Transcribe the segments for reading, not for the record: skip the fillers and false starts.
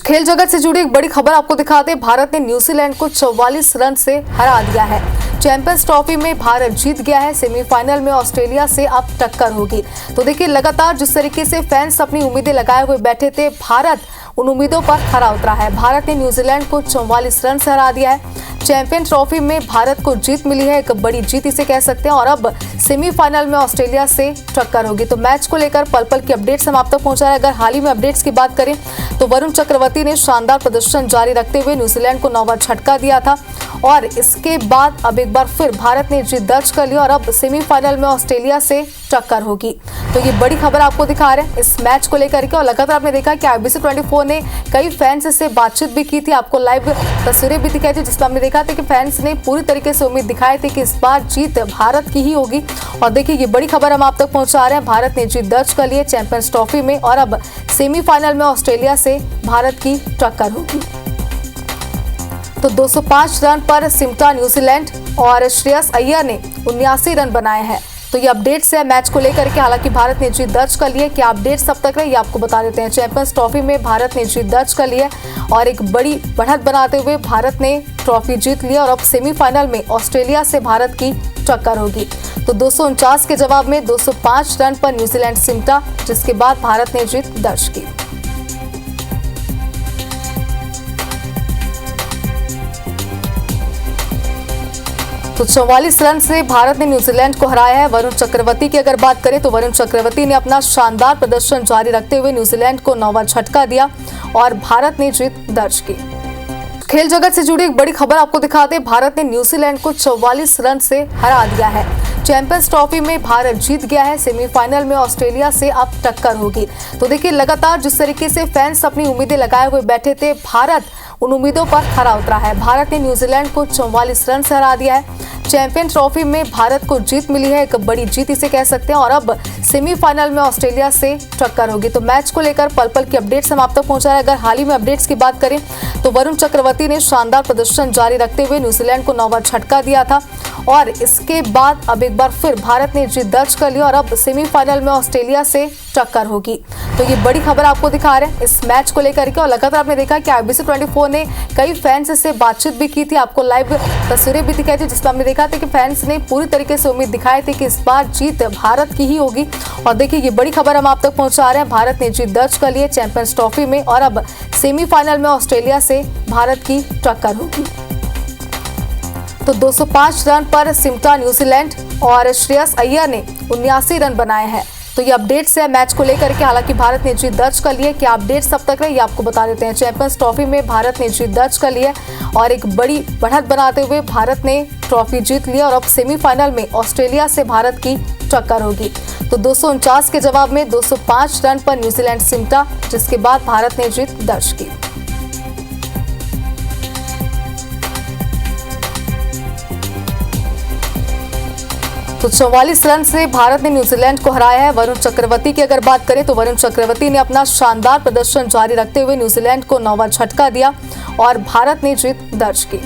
खेल जगत से जुड़ी एक बड़ी खबर आपको दिखाते हैं। भारत ने न्यूजीलैंड को 44 रन से हरा दिया है। चैंपियंस ट्रॉफी में भारत जीत गया है। सेमीफाइनल में ऑस्ट्रेलिया से अब टक्कर होगी। तो देखिए, लगातार जिस तरीके से फैंस अपनी उम्मीदें लगाए हुए बैठे थे, भारत उन उम्मीदों पर खरा उतरा है। भारत ने न्यूजीलैंड को 44 रन से हरा दिया है। चैंपियन ट्रॉफी में भारत को जीत मिली है, एक बड़ी जीत इसे कह सकते हैं। और अब सेमीफाइनल में ऑस्ट्रेलिया से टक्कर होगी। तो मैच को लेकर पल पल की अपडेट्स हम आप तक पहुंचा रहे हैं। अगर हाल ही में अपडेट्स की बात करें तो वरुण चक्रवर्ती ने शानदार प्रदर्शन जारी रखते हुए न्यूजीलैंड को 9 ओवर झटका दिया था। और इसके बाद अब एक बार फिर भारत ने जीत दर्ज कर ली और अब सेमीफाइनल में ऑस्ट्रेलिया से टक्कर होगी। तो ये बड़ी खबर आपको दिखा रहे हैं इस मैच को लेकर के। और लगातार आपने देखा कि IBC 24 ने कई फैंस से बातचीत भी की थी, आपको लाइव तस्वीरें भी दिखाई थी, जिसमें हमने देखा था कि फैंस ने पूरी तरीके से उम्मीद दिखाई थी कि इस बार जीत भारत की ही होगी। और देखिए, ये बड़ी खबर हम आप तक पहुंचा रहे हैं। भारत ने जीत दर्ज कर ली है चैंपियंस ट्रॉफी में और अब सेमीफाइनल में ऑस्ट्रेलिया से भारत की टक्कर होगी। तो 205 रन पर सिमटा न्यूजीलैंड और श्रेयस अय्यर ने 79 रन बनाए हैं। तो ये अपडेट्स है मैच को लेकर के। हालांकि भारत ने जीत दर्ज कर ली है। क्या अपडेट्स अब तक रहे ये आपको बता देते हैं। चैंपियंस ट्रॉफी में भारत ने जीत दर्ज कर ली है और एक बड़ी बढ़त बनाते हुए भारत ने ट्रॉफी जीत ली और अब सेमीफाइनल में ऑस्ट्रेलिया से भारत की टक्कर होगी। तो 249 के जवाब में 205 रन पर न्यूजीलैंड सिमटा, जिसके बाद भारत ने जीत दर्ज की। तो 44 रन से भारत ने न्यूजीलैंड को हराया है। वरुण चक्रवर्ती की अगर बात करें तो वरुण चक्रवर्ती ने अपना शानदार प्रदर्शन जारी रखते हुए न्यूजीलैंड को 9 ओवर झटका दिया और भारत ने जीत दर्ज की। खेल जगत से जुड़ी एक बड़ी खबर आपको दिखाते हैं। भारत ने न्यूजीलैंड को 44 रन से हरा दिया है। चैंपियंस ट्रॉफी में भारत जीत गया है। सेमीफाइनल में ऑस्ट्रेलिया से अब टक्कर होगी। तो देखिए, लगातार जिस तरीके से फैंस अपनी उम्मीदें लगाए हुए बैठे थे, भारत उन उम्मीदों पर खरा उतरा है। भारत ने न्यूजीलैंड को 44 रन से हरा दिया है। चैंपियन ट्रॉफी में भारत को जीत मिली है, एक बड़ी जीत इसे कह सकते हैं। और अब सेमीफाइनल में ऑस्ट्रेलिया से टक्कर होगी। तो मैच को लेकर पल पल की अपडेट्स हम आप तक पहुंचा रहे हैं। अगर हाल ही में अपडेट्स की बात करें तो वरुण चक्रवर्ती ने शानदार प्रदर्शन जारी रखते हुए न्यूजीलैंड को 9 ओवर झटका दिया था। और इसके बाद अब एक बार फिर भारत ने जीत दर्ज कर ली और अब सेमीफाइनल में ऑस्ट्रेलिया से टक्कर होगी। तो ये बड़ी खबर आपको दिखा रहे हैं इस मैच को लेकर के। और लगातार आपने देखा कि IBC 24 ने कई फैंस से बातचीत भी की थी, आपको लाइव तस्वीरें भी दिखाई थी, जिसमें हमने देखा था कि फैंस ने पूरी तरीके से उम्मीद दिखाई थी कि इस बार जीत भारत की ही होगी। और देखिए, ये बड़ी खबर हम आप तक पहुंचा रहे हैं। भारत ने जीत दर्ज कर ली है चैंपियंस ट्रॉफी में और अब सेमीफाइनल में ऑस्ट्रेलिया से भारत की टक्कर होगी। तो 205 रन पर सिमटा न्यूजीलैंड और श्रेयस अय्यर ने 79 रन बनाए हैं। तो ये अपडेट्स है मैच को लेकर के। हालांकि भारत ने जीत दर्ज कर ली है। क्या अपडेट्स अब तक रहे ये आपको बता देते हैं। चैंपियंस ट्रॉफी में भारत ने जीत दर्ज कर ली है और एक बड़ी बढ़त बनाते हुए भारत ने ट्रॉफी जीत ली और अब सेमीफाइनल में ऑस्ट्रेलिया से भारत की टक्कर होगी। तो 249 के जवाब में 205 रन पर न्यूजीलैंड सिमटा, जिसके बाद भारत ने जीत दर्ज की। तो 44 रन से भारत ने न्यूजीलैंड को हराया है। वरुण चक्रवर्ती की अगर बात करें तो वरुण चक्रवर्ती ने अपना शानदार प्रदर्शन जारी रखते हुए न्यूजीलैंड को 9 ओवर झटका दिया और भारत ने जीत दर्ज की।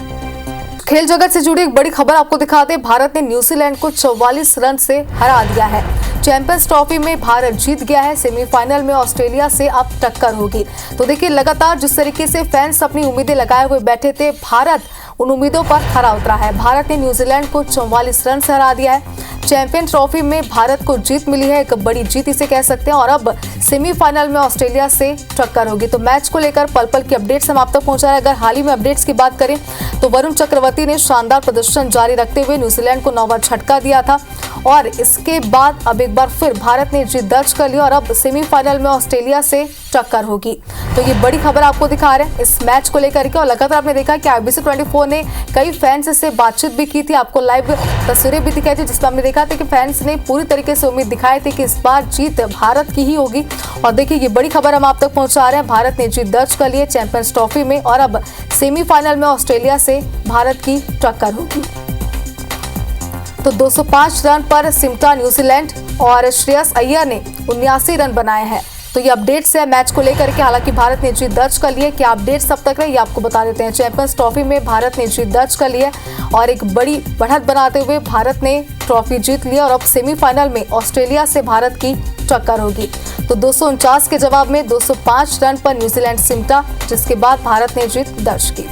खेल जगत से जुड़ी एक बड़ी खबर आपको दिखाते हैं। भारत ने न्यूजीलैंड को 44 रन से हरा दिया है। चैंपियंस ट्रॉफी में भारत जीत गया है। सेमीफाइनल में ऑस्ट्रेलिया से अब टक्कर होगी। तो देखिए, लगातार जिस तरीके से फैंस अपनी उम्मीदें लगाए हुए बैठे थे, भारत उन उम्मीदों पर खरा उतरा है। भारत ने न्यूजीलैंड को 44 रन से हरा दिया है। चैंपियन ट्रॉफी में भारत को जीत मिली है, एक बड़ी जीत इसे कह सकते हैं। और अब सेमीफाइनल में ऑस्ट्रेलिया से टक्कर होगी। तो मैच को लेकर पल पल की अपडेट्स हम आप तक पहुंचा रहे हैं। अगर हाल ही में अपडेट्स की बात करें तो वरुण चक्रवर्ती ने शानदार प्रदर्शन जारी रखते हुए न्यूजीलैंड को 9 ओवर झटका दिया था। और इसके बाद अब एक बार फिर भारत ने जीत दर्ज कर ली और अब सेमीफाइनल में ऑस्ट्रेलिया से टक्कर होगी। तो ये बड़ी खबर आपको दिखा रहे हैं इस मैच को लेकर के। और लगातार आपने देखा कि IBC 24 ने कई फैंस से बातचीत भी की थी, आपको लाइव तस्वीरें भी दिखाई थी, जिसमें हमने देखा था कि फैंस ने पूरी तरीके से उम्मीद दिखाई थी कि इस बार जीत भारत की ही होगी। और देखिए, ये बड़ी खबर हम आप तक पहुंचा रहे हैं। भारत ने जीत दर्ज कर ली है चैंपियंस ट्रॉफी में और अब सेमीफाइनल में ऑस्ट्रेलिया से भारत की टक्कर होगी। तो 205 रन पर सिमटा न्यूजीलैंड और श्रेयस अय्यर ने 79 रन बनाए हैं। तो ये अपडेट्स है मैच को लेकर के। हालांकि भारत ने जीत दर्ज कर ली है। क्या अपडेट्स अब तक रहे ये आपको बता देते हैं। चैंपियंस ट्रॉफी में भारत ने जीत दर्ज कर ली है और एक बड़ी बढ़त बनाते हुए भारत ने ट्रॉफी जीत ली और अब सेमीफाइनल में ऑस्ट्रेलिया से भारत की टक्कर होगी। तो 249 के जवाब में 205 रन पर न्यूजीलैंड सिमटा, जिसके बाद भारत ने जीत दर्ज की।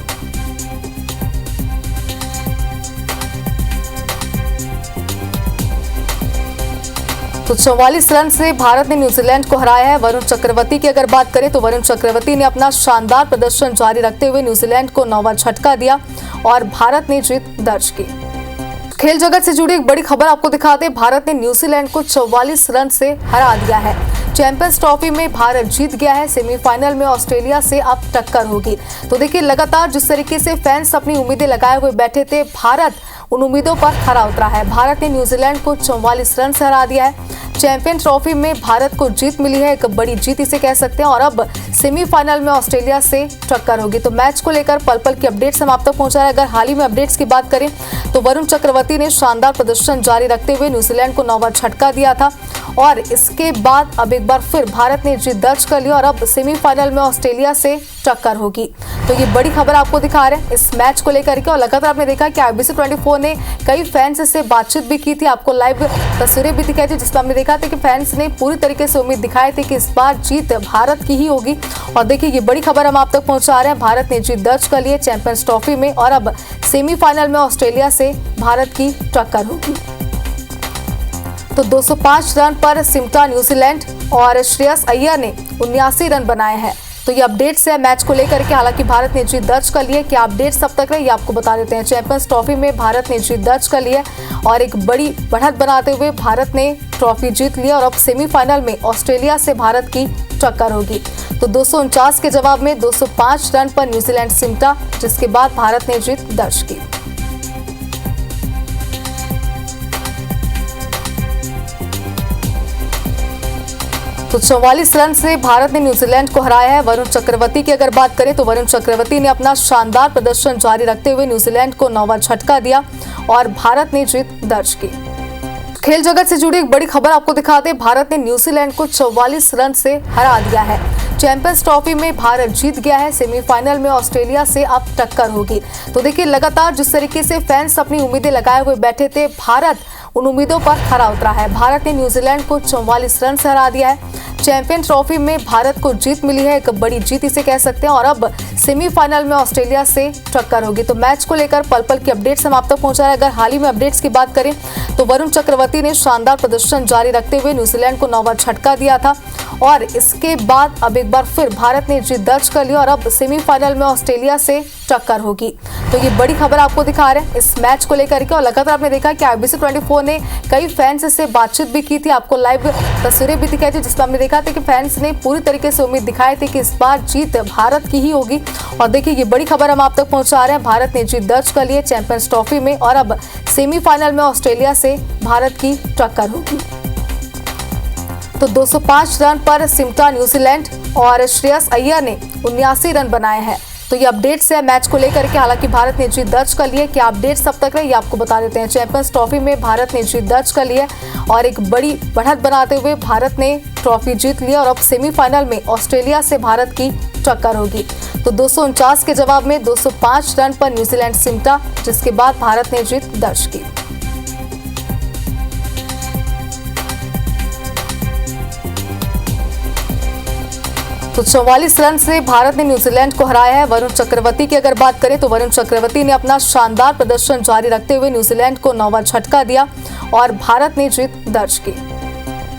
तो 44 रन से भारत ने न्यूजीलैंड को हराया है। वरुण चक्रवर्ती की अगर बात करें तो वरुण चक्रवर्ती ने अपना शानदार प्रदर्शन जारी रखते हुए न्यूजीलैंड को 9वां झटका दिया और भारत ने जीत दर्ज की। खेल जगत से जुड़ी एक बड़ी खबर आपको दिखाते हैं। भारत ने न्यूजीलैंड को 44 रन से हरा दिया है। चैंपियंस ट्रॉफी में भारत जीत गया है। सेमीफाइनल में ऑस्ट्रेलिया से अब टक्कर होगी। तो देखिए, लगातार जिस तरीके से फैंस अपनी उम्मीदें लगाए हुए बैठे थे, भारत उन उम्मीदों पर खरा उतरा है। भारत ने न्यूजीलैंड को 44 रन से हरा दिया है। चैंपियन ट्रॉफी में भारत को जीत मिली है, एक बड़ी जीत इसे कह सकते हैं, और अब सेमीफाइनल में ऑस्ट्रेलिया से टक्कर होगी। तो मैच को लेकर पल पल की अपडेट्स हम आप तक पहुंचा रहे हैं। अगर हाल ही में अपडेट्स की बात करें तो वरुण चक्रवर्ती ने शानदार प्रदर्शन जारी रखते हुए न्यूजीलैंड को 9वां झटका दिया था और इसके बाद अब एक बार फिर भारत ने जीत दर्ज कर ली और अब सेमीफाइनल में ऑस्ट्रेलिया से टक्कर होगी। तो ये बड़ी खबर आपको दिखा रहे हैं इस मैच को लेकर के। और लगातार आपने देखा कि IBC 24 ने कई फैंस से बातचीत भी की थी, आपको लाइव तस्वीरें भी दिखाई थी, जिसमें हमने देखा था कि फैंस ने पूरी तरीके से उम्मीद दिखाई थी कि इस बार जीत भारत की ही होगी। और देखिए, ये बड़ी खबर हम आप तक पहुंचा रहे हैं। भारत ने जीत दर्ज कर ली है चैंपियंस ट्रॉफी में और अब सेमीफाइनल में ऑस्ट्रेलिया से भारत की टक्कर होगी। तो 205 रन पर सिमटा न्यूजीलैंड और श्रेयस अय्यर ने 79 रन बनाए हैं। तो ये अपडेट्स है मैच को लेकर के। हालांकि भारत ने जीत दर्ज कर ली है। क्या अपडेट्स अब तक रहे ये आपको बता देते हैं। चैंपियंस ट्रॉफी में भारत ने जीत दर्ज कर ली है और एक बड़ी बढ़त बनाते हुए भारत ने ट्रॉफी जीत ली और अब सेमीफाइनल में ऑस्ट्रेलिया से भारत की टक्कर होगी। तो 249 के जवाब में 205 रन पर न्यूजीलैंड सिमटा, जिसके बाद भारत ने जीत दर्ज की। तो 44 रन से भारत ने न्यूजीलैंड को हराया है। वरुण चक्रवर्ती की अगर बात करें तो वरुण चक्रवर्ती ने अपना शानदार प्रदर्शन जारी रखते हुए न्यूजीलैंड को 9वां झटका दिया और भारत ने जीत दर्ज की। खेल जगत से जुड़ी एक बड़ी खबर आपको दिखाते हैं। भारत ने न्यूजीलैंड को 44 रन से हरा दिया है। चैंपियंस ट्रॉफी में भारत जीत गया है। सेमीफाइनल में ऑस्ट्रेलिया से अब टक्कर होगी। तो देखिए, लगातार जिस तरीके से फैंस अपनी उम्मीदें लगाए हुए बैठे थे, भारत उन उम्मीदों पर खरा उतरा है। भारत ने न्यूजीलैंड को 44 रन से हरा दिया है। चैंपियन ट्रॉफी में भारत को जीत मिली है, एक बड़ी जीत इसे कह सकते हैं, और अब सेमीफाइनल में ऑस्ट्रेलिया से टक्कर होगी। तो मैच को लेकर पल पल की अपडेट्स हम आप तक पहुंचा रहे हैं। अगर हाल ही में अपडेट्स की बात करें तो वरुण चक्रवर्ती ने शानदार प्रदर्शन जारी रखते हुए न्यूजीलैंड को 9वां झटका दिया था और इसके बाद अब एक बार फिर भारत ने जीत दर्ज कर ली और अब सेमीफाइनल में ऑस्ट्रेलिया से टक्कर होगी। तो ये बड़ी खबर आपको दिखा रहे हैं इस मैच को लेकर के। और लगातार आपने देखा कि IBC 24 ने कई फैंस से बातचीत भी की थी, आपको लाइव तस्वीरें भी दिखाई थी, जिसमें हमने देखा था कि फैंस ने पूरी तरीके से उम्मीद दिखाई थी कि इस बार जीत भारत की ही होगी। और देखिए, ये बड़ी खबर हम आप तक पहुंचा रहे हैं। भारत ने जीत दर्ज कर ली है चैंपियंस ट्रॉफी में और अब सेमीफाइनल में ऑस्ट्रेलिया से भारत की टक्कर होगी। तो 205 रन पर सिमटा न्यूजीलैंड और श्रेयस अय्यर ने 79 रन बनाए हैं। तो ये अपडेट्स है मैच को लेकर के। हालांकि भारत ने जीत दर्ज कर ली है। क्या अपडेट्स अब तक रहे ये आपको बता देते हैं। चैंपियंस ट्रॉफी में भारत ने जीत दर्ज कर ली है और एक बड़ी बढ़त बनाते हुए भारत ने ट्रॉफी जीत ली और अब सेमीफाइनल में ऑस्ट्रेलिया से भारत की टक्कर होगी। तो 249 के जवाब में 205 रन पर न्यूजीलैंड सिमटा, जिसके बाद भारत ने जीत दर्ज की। तो 44 रन से भारत ने न्यूजीलैंड को हराया है। वरुण चक्रवर्ती की अगर बात करें तो वरुण चक्रवर्ती ने अपना शानदार प्रदर्शन जारी रखते हुए न्यूजीलैंड को 9वां झटका दिया और भारत ने जीत दर्ज की।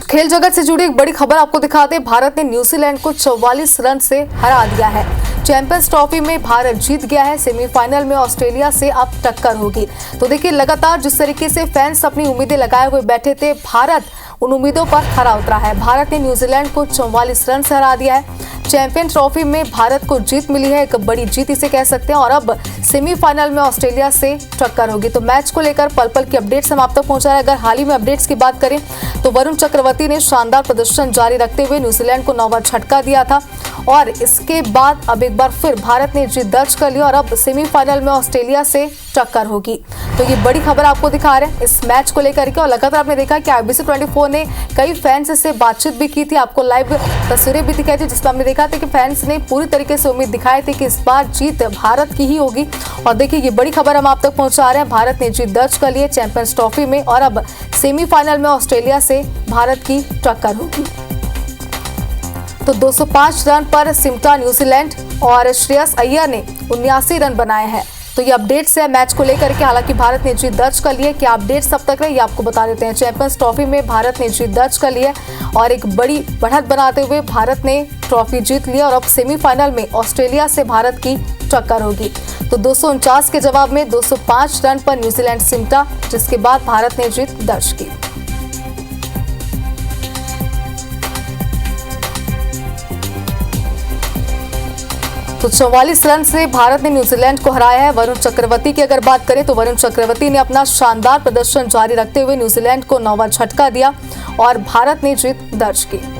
खेल जगत से जुड़ी एक बड़ी खबर आपको दिखाते हैं। भारत ने न्यूजीलैंड को 44 रन से हरा दिया है। चैंपियंस ट्रॉफी में भारत जीत गया है। सेमीफाइनल में ऑस्ट्रेलिया से अब टक्कर होगी। तो देखिए, लगातार जिस तरीके से फैंस अपनी उम्मीदें लगाए हुए बैठे थे, भारत उन उम्मीदों पर खरा उतरा है। भारत ने न्यूजीलैंड को 44 रन से हरा दिया है। चैंपियन ट्रॉफी में भारत को जीत मिली है, एक बड़ी जीत इसे कह सकते हैं, और अब सेमीफाइनल में ऑस्ट्रेलिया से टक्कर होगी। तो मैच को लेकर पल पल की अपडेट्स हम आप तक पहुंचा रहे हैं। अगर हाल ही में अपडेट्स की बात करें तो वरुण चक्रवर्ती ने शानदार प्रदर्शन जारी रखते हुए न्यूजीलैंड को 9वां झटका दिया था और इसके बाद अब एक बार फिर भारत ने जीत दर्ज कर ली और अब सेमीफाइनल में ऑस्ट्रेलिया से टक्कर होगी। तो ये बड़ी खबर आपको दिखा रहे हैं इस मैच को लेकर के। और लगातार आपने देखा कि IBC 24 ने कई फैंस से बातचीत भी की थी, आपको लाइव तस्वीरें भी दिखाई थी, जिसमें हमने देखा था कि फैंस ने पूरी तरीके से उम्मीद दिखाई थी कि इस बार जीत भारत की ही होगी। और देखिए ये बड़ी खबर हम आप तक पहुंचा रहे हैं, भारत ने जीत दर्ज कर ली है चैंपियंस ट्रॉफी में और अब सेमीफाइनल में ऑस्ट्रेलिया से भारत की टक्कर होगी। तो 205 रन पर सिमटा न्यूजीलैंड और श्रेयस अय्यर ने 79 रन बनाए हैं। तो ये अपडेट्स है मैच को लेकर के। हालांकि भारत ने जीत दर्ज कर ली है, क्या अपडेट्स अब तक रहे ये आपको बता देते हैं। चैंपियंस ट्रॉफी में भारत ने जीत दर्ज कर ली है और एक बड़ी बढ़त बनाते हुए भारत ने ट्रॉफी जीत लिया और अब सेमीफाइनल में ऑस्ट्रेलिया से भारत की टक्कर होगी। तो 249 के जवाब में 205 रन पर न्यूजीलैंड सिमटा, जिसके बाद भारत ने जीत दर्ज की। तो 44 रन से भारत ने न्यूजीलैंड को हराया है। वरुण चक्रवर्ती की अगर बात करें तो वरुण चक्रवर्ती ने अपना शानदार प्रदर्शन जारी रखते हुए न्यूजीलैंड को 9वां झटका दिया और भारत ने जीत दर्ज की।